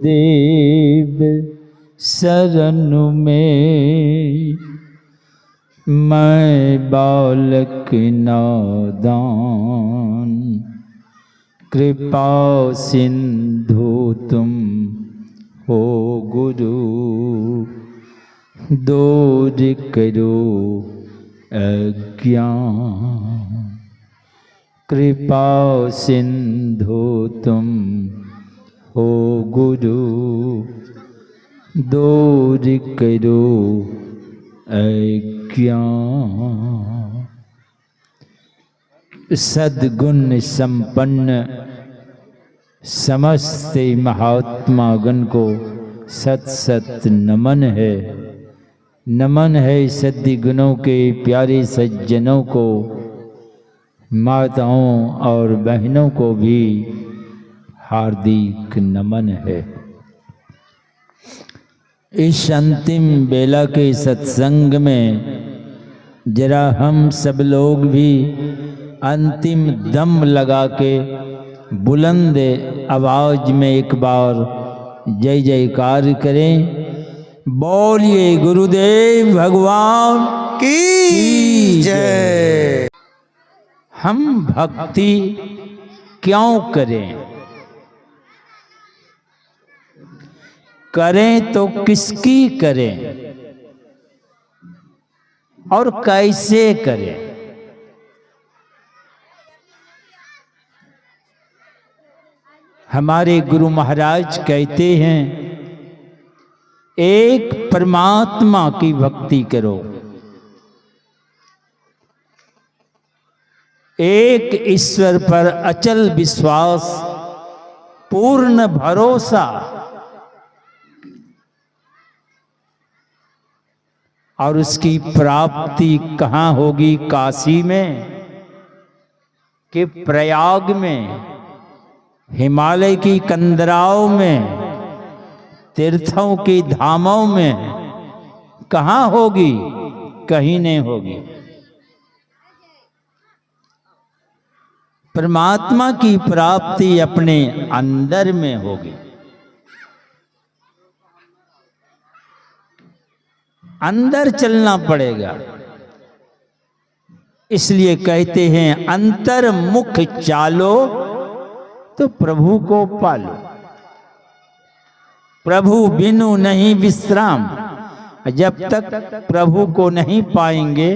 गुरुदेव शरण में मैं बालक नादान, कृपा सिंधु तुम हो गुरु, दूर करो अज्ञान। कृपा सिंधु तुम हो गुरु, दूर करो अज्ञान। सद्गुण संपन्न समस्त महात्मा गण को सत सत नमन है। नमन है सद्गुणों के प्यारे सज्जनों को, माताओं और बहनों को भी हार्दिक नमन है। इस अंतिम बेला के सत्संग में जरा हम सब लोग भी अंतिम दम लगा के बुलंद आवाज में एक बार जय जयकार करें। बोलिए गुरुदेव भगवान की जय। हम भक्ति क्यों करें? करें तो किसकी करें और कैसे करें? हमारे गुरु महाराज कहते हैं, एक परमात्मा की भक्ति करो, एक ईश्वर पर अचल विश्वास, पूर्ण भरोसा, और उसकी प्राप्ति कहाँ होगी? काशी में कि प्रयाग में, हिमालय की कंदराओं में, तीर्थों की धामों में? कहाँ होगी? कहीं नहीं होगी। परमात्मा की प्राप्ति अपने अंदर में होगी। अंदर चलना पड़ेगा। इसलिए कहते हैं अंतर्मुख चालो तो प्रभु को पालो। प्रभु बिनु नहीं विश्राम। जब तक प्रभु को नहीं पाएंगे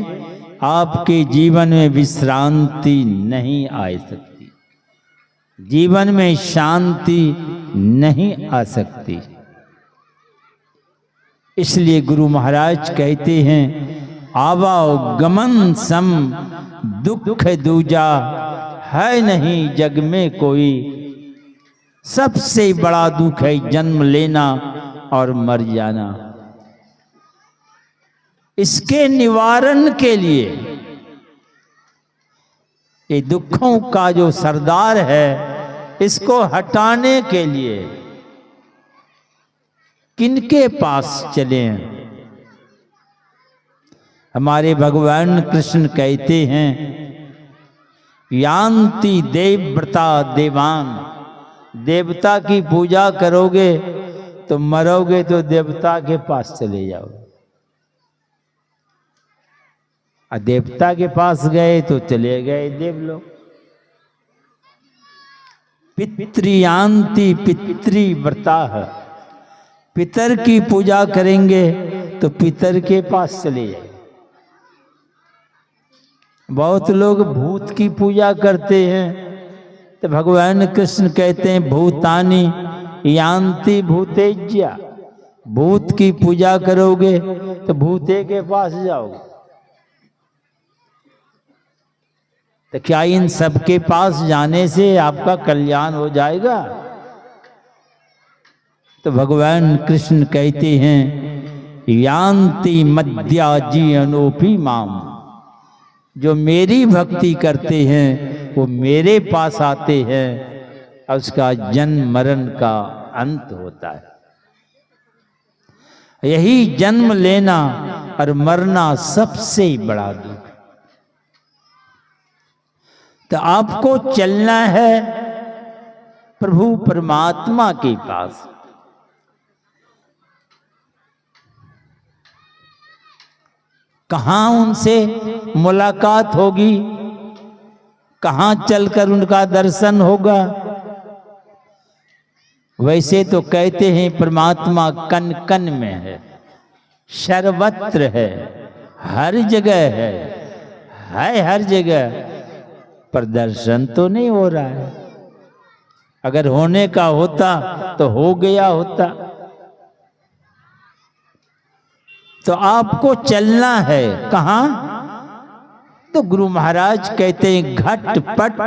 आपके जीवन में विश्रांति नहीं आ सकती, जीवन में शांति नहीं आ सकती। इसलिए गुरु महाराज कहते हैं, आवागमन सम दुख दूजा, है नहीं जग में कोई। सबसे बड़ा दुख है जन्म लेना और मर जाना। इसके निवारण के लिए, ये दुखों का जो सरदार है, इसको हटाने के लिए किनके पास चलें? हमारे भगवान कृष्ण कहते हैं, यान्ति देवव्रता देवान। देवता की पूजा करोगे तो मरोगे तो देवता के पास चले जाओगे, और देवता के पास गए तो चले गए देवलोक। पितृयान्ति पितृव्रता, पितर की पूजा करेंगे तो पितर के पास चले जाए। बहुत लोग भूत की पूजा करते हैं, तो भगवान कृष्ण कहते हैं, भूतानि यान्ति भूतेज्या। भूत की पूजा करोगे तो भूते के पास जाओगे। तो क्या इन सबके पास जाने से आपका कल्याण हो जाएगा? तो भगवान कृष्ण कहते हैं, यान्ति मद्याजी अनोपी माम। जो मेरी भक्ति करते हैं वो मेरे पास आते हैं, और उसका जन्म मरण का अंत होता है। यही जन्म लेना और मरना सबसे बड़ा दुख। तो आपको चलना है प्रभु परमात्मा के पास। कहाँ उनसे मुलाकात होगी, कहाँ चलकर उनका दर्शन होगा। वैसे तो कहते हैं परमात्मा कण कण में है, सर्वत्र है, हर जगह है हर जगह, पर दर्शन तो नहीं हो रहा है। अगर होने का होता तो हो गया होता। तो आपको चलना है कहाँ? तो गुरु महाराज कहते हैं घट पट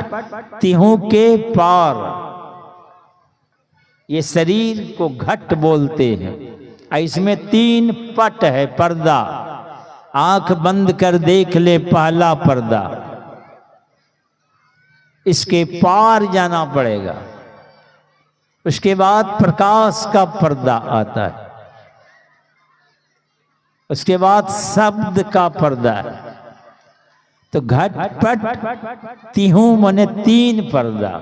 तिहु के पार। ये शरीर को घट बोलते हैं। इसमें 3 पट है, पर्दा। आंख बंद कर देख ले पहला पर्दा, इसके पार जाना पड़ेगा। उसके बाद प्रकाश का पर्दा आता है, उसके बाद शब्द का पर्दा है। तो घट पट तिहु माने 3 पर्दा।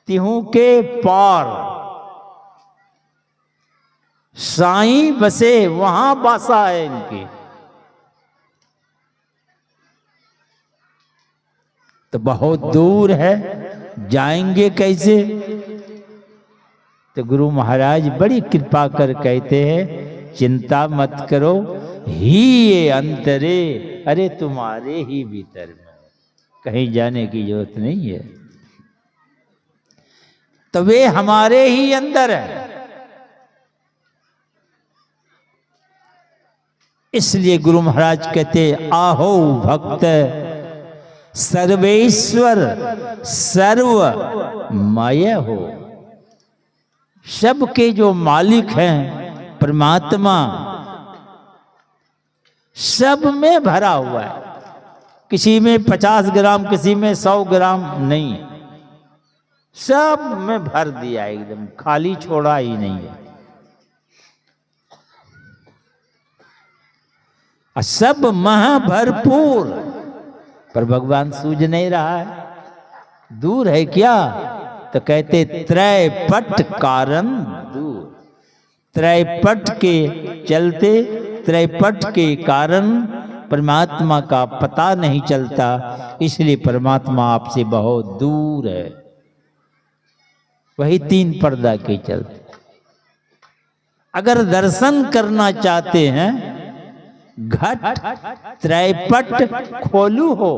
तिहु के पार साईं बसे, वहां बसा है इनकी। तो बहुत दूर है, जाएंगे कैसे? तो गुरु महाराज बड़ी कृपा कर कहते हैं चिंता मत करो, ही ये अंतरे, अरे तुम्हारे ही भीतर में, कहीं जाने की जरूरत नहीं है। तो वे हमारे ही अंदर है। इसलिए गुरु महाराज कहते आहो भक्त सर्वेश्वर सर्वमय हो। सबके जो मालिक हैं परमात्मा, सब में भरा हुआ है। किसी में 50 ग्राम, किसी में 100 ग्राम नहीं, सब में भर दिया, एकदम खाली छोड़ा ही नहीं है। सब महा भरपूर, पर भगवान सूझ नहीं रहा है। दूर है क्या? तो कहते त्रैपट कारण दूर। त्रैपट के चलते, त्रैपट के कारण परमात्मा का पता नहीं चलता, इसलिए परमात्मा आपसे बहुत दूर है। वही 3 पर्दा के चलते। अगर दर्शन करना चाहते हैं, घट त्रैपट खोलू हो,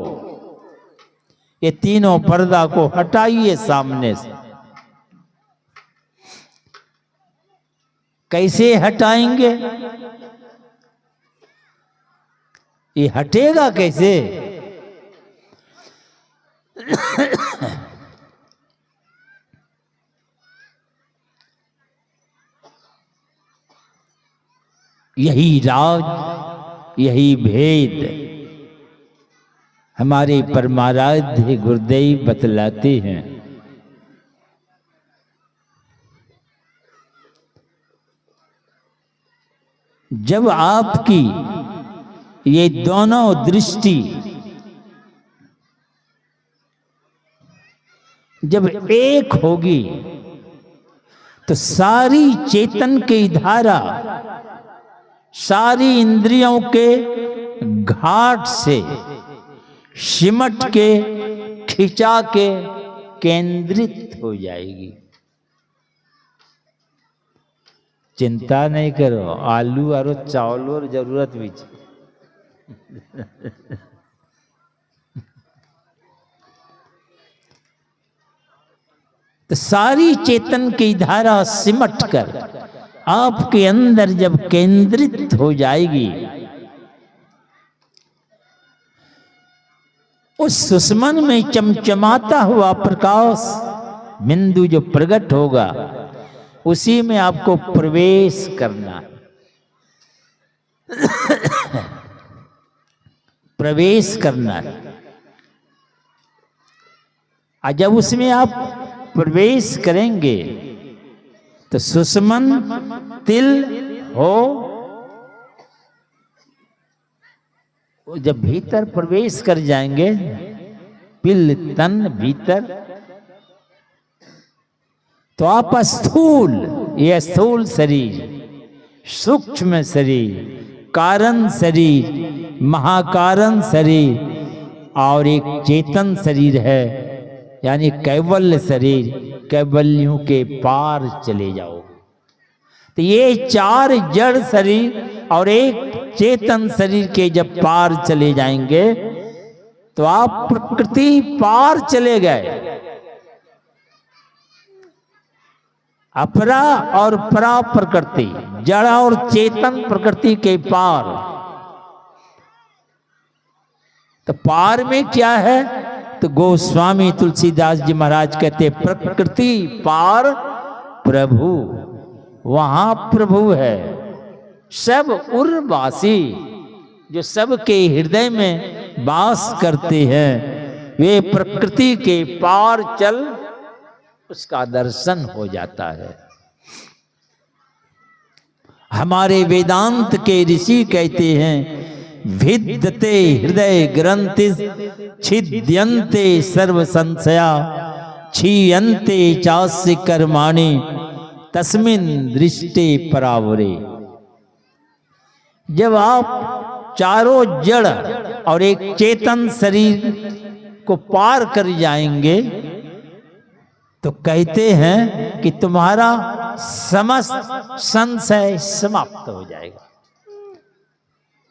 ये तीनों पर्दा को हटाइए सामने से। कैसे हटाएंगे? ये हटेगा कैसे? यही राज, यही भेद हमारे परमाराध्य गुरुदेव बतलाते हैं। जब आपकी ये दोनों दृष्टि जब एक होगी, तो सारी चेतन की धारा सारी इंद्रियों के घाट से सिमट के, खिंचा के केंद्रित हो जाएगी। चिंता नहीं करो, आलू और चावल और जरूरत भी तो सारी चेतन की धारा सिमट कर आपके अंदर जब केंद्रित हो जाएगी, उस सुषमन में चमचमाता हुआ प्रकाश बिंदु जो प्रकट होगा, उसी में आपको प्रवेश करना है। प्रवेश करना है। और जब उसमें आप प्रवेश करेंगे, तो सुषमन तिल हो, जब भीतर प्रवेश कर जाएंगे, पिल तन भीतर, तो आप स्थूल, ये स्थूल शरीर, सूक्ष्म शरीर, कारण शरीर, महाकारण शरीर और एक चेतन शरीर है, यानी कैवल्य शरीर। कैवल्यों के पार चले जाओ। तो ये 4 जड़ शरीर और एक चेतन शरीर के जब पार चले जाएंगे तो आप प्रकृति पार चले गए। अपरा और परा प्रकृति, जड़ और चेतन प्रकृति के पार। तो पार में क्या है? तो गोस्वामी तुलसीदास जी महाराज कहते प्रकृति पार प्रभु, वहां प्रभु है। सब उर्वासी, जो सबके हृदय में वास करते हैं, वे प्रकृति के पार चल उसका दर्शन हो जाता है। हमारे वेदांत के ऋषि कहते हैं भिद्यते हृदय ग्रंथि छिद्यन्ते सर्व संशया क्षीयन्ते चास्य कर्माणि तस्मिन् दृष्टे परावरे। जब आप चारों जड़ और एक चेतन शरीर को पार कर जाएंगे तो कहते हैं कि तुम्हारा समस्त संशय समाप्त हो जाएगा।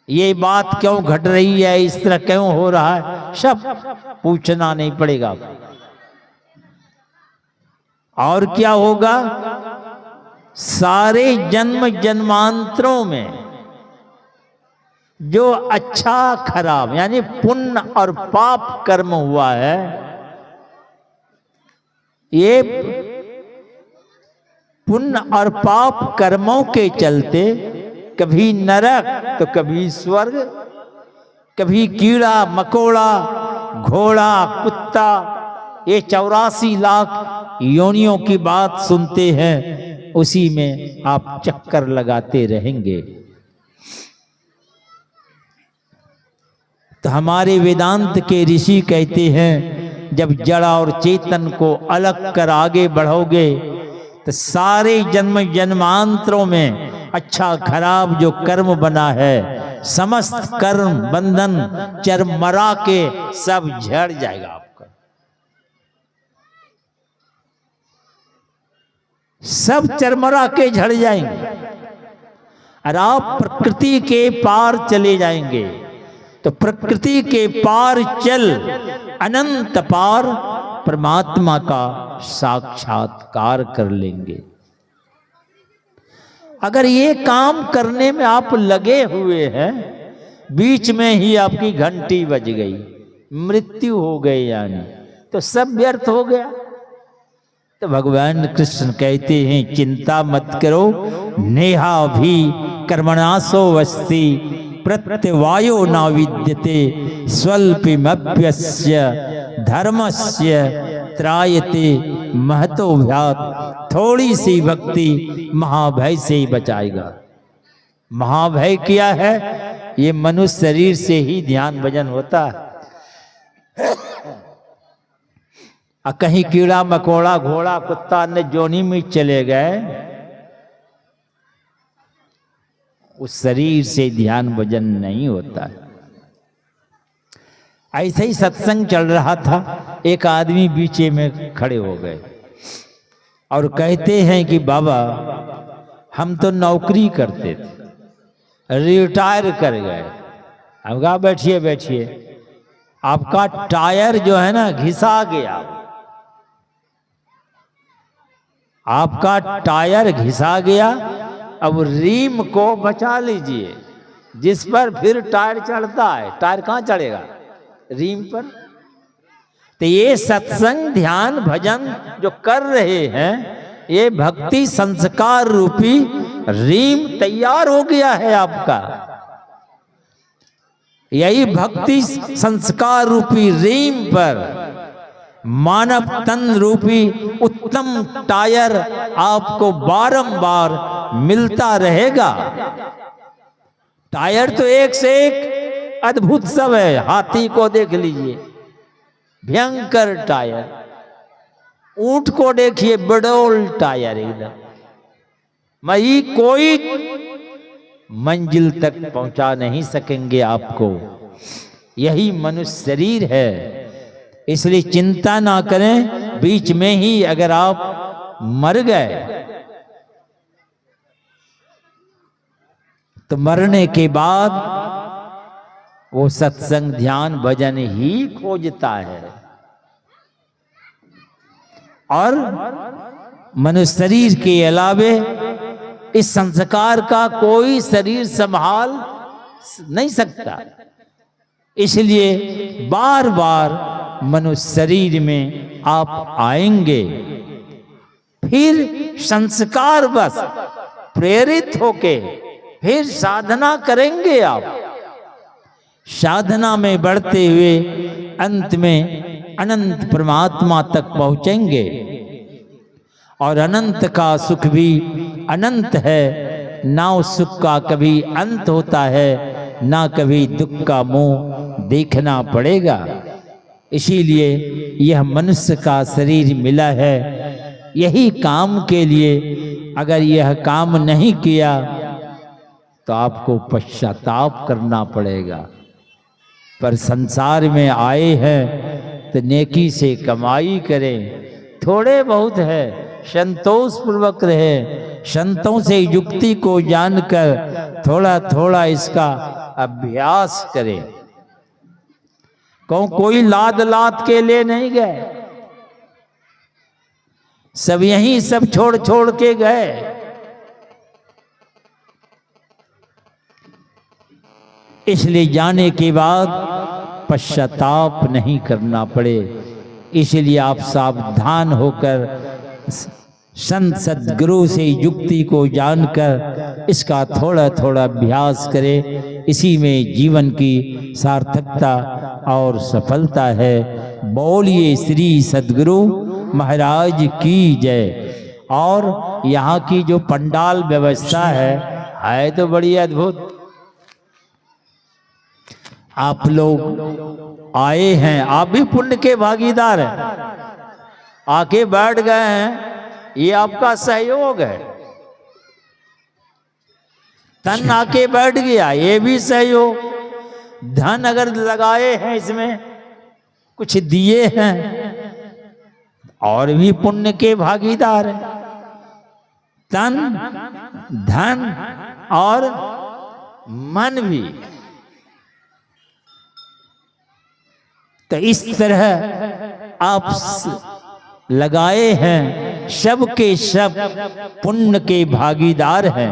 ये बात क्यों घट रही है, इस तरह क्यों हो रहा है, सब पूछना नहीं पड़ेगा। और क्या होगा? सारे जन्म जन्मांतरों में जो अच्छा खराब यानी पुण्य और पाप कर्म हुआ है, ये पुण्य और पाप कर्मों के चलते कभी नरक तो कभी स्वर्ग, कभी कीड़ा मकोड़ा घोड़ा कुत्ता, ये 84 लाख योनियों की बात सुनते हैं, उसी में आप चक्कर लगाते रहेंगे। तो हमारे वेदांत के ऋषि कहते हैं जब जड़ और चेतन को अलग कर आगे बढ़ोगे तो सारे जन्म जन्मांतरों में अच्छा खराब जो कर्म बना है, समस्त कर्म बंधन चरमरा के सब झड़ जाएगा आपका। सब चरमरा के झड़ जाएंगे और आप प्रकृति के पार चले जाएंगे। तो प्रकृति के पार चल अनंत पार परमात्मा का साक्षात्कार कर लेंगे। अगर ये काम करने में आप लगे हुए हैं, बीच में ही आपकी घंटी बज गई, मृत्यु हो गई यानी, तो सब व्यर्थ हो गया। तो भगवान कृष्ण कहते हैं चिंता मत करो, नेहा भी कर्मणासो वस्ति प्रत्यवायो न विद्यते स्वल्पमप्यस्य धर्मस्य त्रायते महतो भ्यात। थोड़ी सी भक्ति महाभय से ही बचाएगा। महाभय क्या है? ये मनुष्य शरीर से ही ध्यान भजन होता है। कहीं कीड़ा मकोड़ा घोड़ा कुत्ता अन्य जोनी में चले गए, उस शरीर से ध्यान भजन नहीं होता है। ऐसे ही सत्संग चल रहा था, एक आदमी बीचे में खड़े हो गए और कहते हैं कि बाबा हम तो नौकरी करते थे, रिटायर कर गए। हम कहा बैठिए बैठिए, आपका टायर जो है ना घिसा गया, आपका टायर घिसा गया, अब रीम को बचा लीजिए जिस पर फिर टायर चढ़ता है। टायर कहाँ चढ़ेगा? रीम पर। तो ये सत्संग ध्यान भजन जो कर रहे हैं, ये भक्ति संस्कार रूपी रीम तैयार हो गया है आपका। यही भक्ति संस्कार रूपी रीम पर मानव तन रूपी उत्तम टायर आपको बारंबार मिलता रहेगा। टायर तो एक से एक अद्भुत सब है। हाथी को देख लीजिए, भयंकर टायर। ऊंट को देखिए, बड़ोल टायर एकदम। मई कोई मंजिल तक पहुंचा नहीं सकेंगे आपको। यही मनुष्य शरीर है, इसलिए चिंता ना करें। बीच में ही अगर आप मर गए तो मरने के बाद वो सत्संग ध्यान भजन ही खोजता है। और मनुष्य शरीर के अलावे इस संस्कार का कोई शरीर संभाल नहीं सकता। इसलिए बार बार मनुष्य शरीर में आप आएंगे, फिर संस्कार बस प्रेरित होके फिर साधना करेंगे। आप साधना में बढ़ते हुए अंत में अनंत परमात्मा तक पहुंचेंगे। और अनंत का सुख भी अनंत है, ना उस सुख का कभी अंत होता है, ना कभी दुख का मुंह देखना पड़ेगा। इसीलिए यह मनुष्य का शरीर मिला है यही काम के लिए। अगर यह काम नहीं किया तो आपको पश्चाताप करना पड़ेगा। पर संसार में आए हैं तो नेकी से कमाई करें, थोड़े बहुत है संतोष पूर्वक रहे, संतों से युक्ति को जानकर थोड़ा थोड़ा इसका अभ्यास करें। कोई लाद लाद के ले नहीं गए, सब यहीं सब छोड़ छोड़ के गए। इसलिए जाने के बाद पश्चाताप नहीं करना पड़े। इसलिए आप सावधान होकर संत सद्गुरु से युक्ति को जानकर इसका थोड़ा थोड़ा अभ्यास करें। इसी में जीवन की सार्थकता और सफलता है। बोलिए श्री सद्गुरु महाराज की जय। और यहाँ की जो पंडाल व्यवस्था है तो बड़ी अद्भुत। आप लोग आए हैं, आप भी पुण्य के भागीदार हैं, आके बैठ गए हैं, ये आपका सहयोग है। तन आके बैठ गया, ये भी सहयोग। धन अगर लगाए हैं इसमें, कुछ दिए हैं, और भी पुण्य के भागीदार हैं। तन, धन और मन भी। तो इस तरह आप लगाए हैं, सब के सब पुण्य के भागीदार हैं।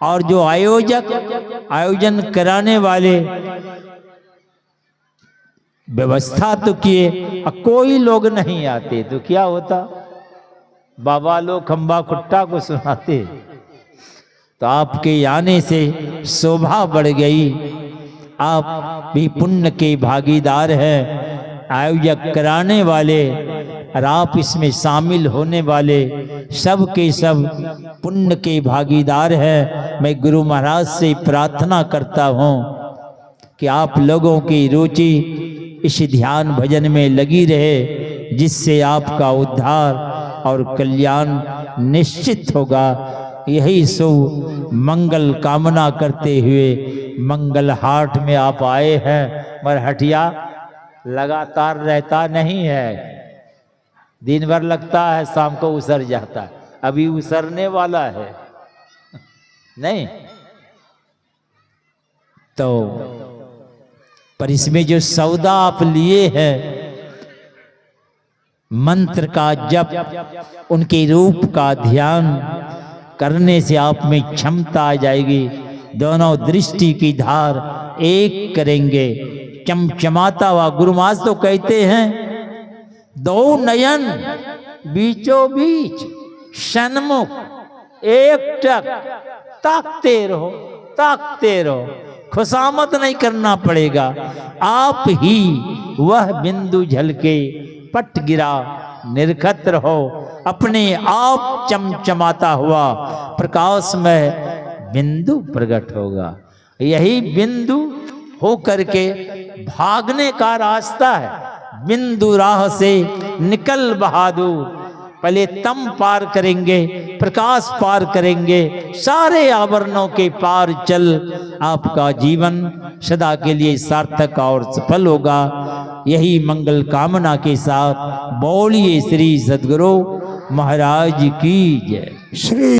और जो आयोजन कराने वाले व्यवस्था तो किए, कोई लोग नहीं आते तो क्या होता, बाबा लोग खंबा खुट्टा को सुनाते। तो आपके आने से शोभा बढ़ गई। आप भी पुण्य के भागीदार हैं, आयोजक कराने वाले, और आप इसमें शामिल होने वाले सब के सब पुण्य के भागीदार हैं। मैं गुरु महाराज से प्रार्थना करता हूँ कि आप लोगों की रुचि इस ध्यान भजन में लगी रहे, जिससे आपका उद्धार और कल्याण निश्चित होगा। यही शुभ मंगल कामना करते हुए मंगल हाट में आप आए हैं। मगर हटिया लगातार रहता नहीं है, दिन भर लगता है, शाम को उसर जाता है। अभी उसरने वाला है नहीं तो। पर इसमें जो सौदा आप लिए हैं, मंत्र का जप, उनके रूप का ध्यान करने से आप में क्षमता आ जाएगी। दोनों दृष्टि की धार एक करेंगे, चमचमाता हुआ। गुरु महाराज तो कहते हैं, दो नयन बीचों बीच सन्मुख एकटक, ताकते रहो ताकते रहो। खुशामत नहीं करना पड़ेगा, आप ही वह बिंदु झलके पट गिरा निर्खत रहो। अपने आप चमचमाता हुआ प्रकाश में बिंदु प्रकट होगा। यही बिंदु हो करके भागने का रास्ता है। बिंदु राह से निकल बहादुर, पहले तम पार करेंगे, प्रकाश पार करेंगे, सारे आवरणों के पार चल आपका जीवन सदा के लिए सार्थक और सफल होगा। यही मंगल कामना के साथ बोलिए श्री सद्गुरु महाराज की जय। श्री